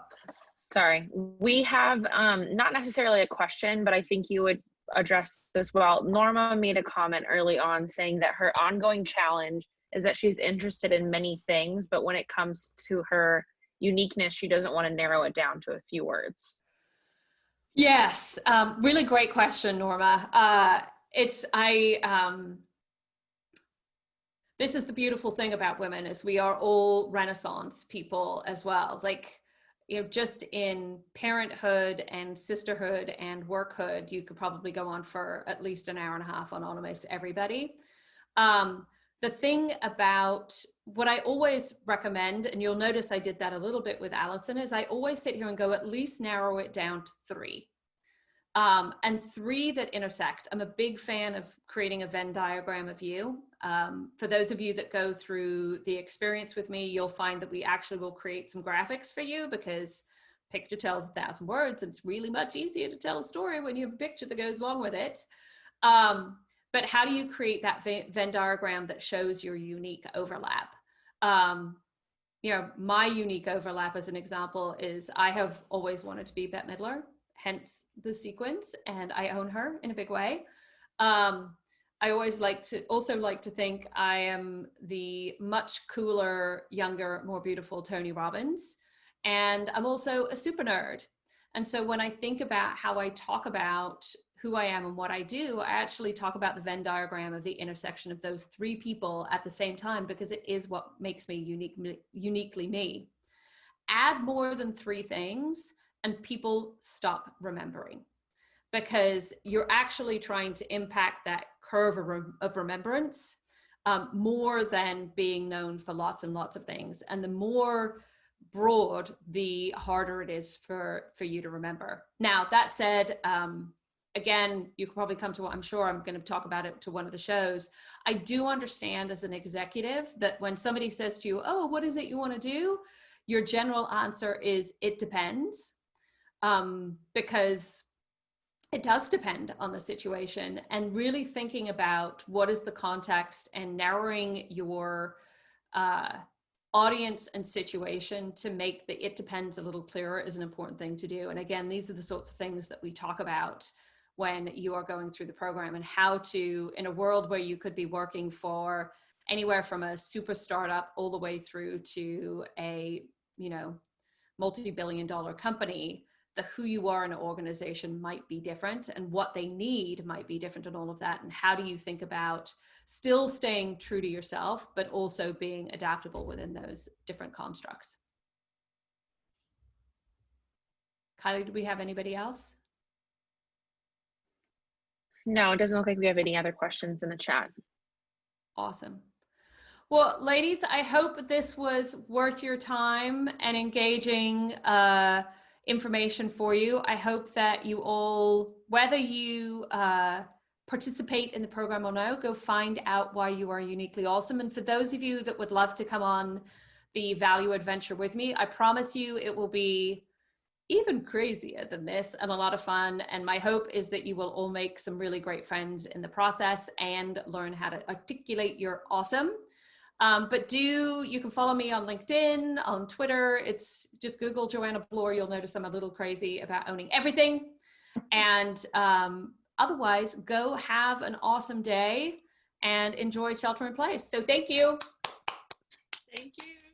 Sorry. We have not necessarily a question, but I think you would address this well. Norma made a comment early on saying that her ongoing challenge is that she's interested in many things, but when it comes to her uniqueness, she doesn't want to narrow it down to a few words. Yes, really great question, Norma. This is the beautiful thing about women, is we are all Renaissance people as well. Like, you know, just in parenthood and sisterhood and workhood, you could probably go on for at least an hour and a half on almost everybody. The thing about what I always recommend, and you'll notice I did that a little bit with Allison, is I always sit here and go, at least narrow it down to 3. And 3 that intersect. I'm a big fan of creating a Venn diagram of you. For those of you that go through the experience with me, you'll find that we actually will create some graphics for you, because picture tells 1,000 words. And it's really much easier to tell a story when you have a picture that goes along with it. But how do you create that Venn diagram that shows your unique overlap? You know, my unique overlap, as an example, is I have always wanted to be Bette Midler, hence the sequence, and I own her in a big way. I always like to think I am the much cooler, younger, more beautiful Tony Robbins. And I'm also a super nerd. And so when I think about how I talk about who I am and what I do, I actually talk about the Venn diagram of the intersection of those 3 people at the same time, because it is what makes me uniquely me. Add more than 3 things and people stop remembering, because you're actually trying to impact that curve of remembrance more than being known for lots and lots of things. And the more broad, the harder it is for you to remember. Now, that said, again, you could probably come to, I'm sure I'm going to talk about it to one of the shows. I do understand as an executive that when somebody says to you, oh, what is it you want to do? Your general answer is, it depends. Because it does depend on the situation, and really thinking about what is the context and narrowing your audience and situation to make the it depends a little clearer is an important thing to do. And again, these are the sorts of things that we talk about when you are going through the program, and how to, in a world where you could be working for anywhere from a super startup all the way through to a, you know, multi-billion-dollar company, the who you are in an organization might be different, and what they need might be different, and all of that. And how do you think about still staying true to yourself, but also being adaptable within those different constructs? Kylie, do we have anybody else? No, it doesn't look like we have any other questions in the chat. Awesome. Well, ladies, I hope this was worth your time and engaging information for you. I hope that you all, whether you participate in the program or no, go find out why you are uniquely awesome. And for those of you that would love to come on the value adventure with me, I promise you it will be even crazier than this and a lot of fun. And my hope is that you will all make some really great friends in the process and learn how to articulate your awesome. But you can follow me on LinkedIn, on Twitter. It's just Google Joanna Bloor. You'll notice I'm a little crazy about owning everything. And otherwise, go have an awesome day and enjoy shelter in place. So thank you. Thank you.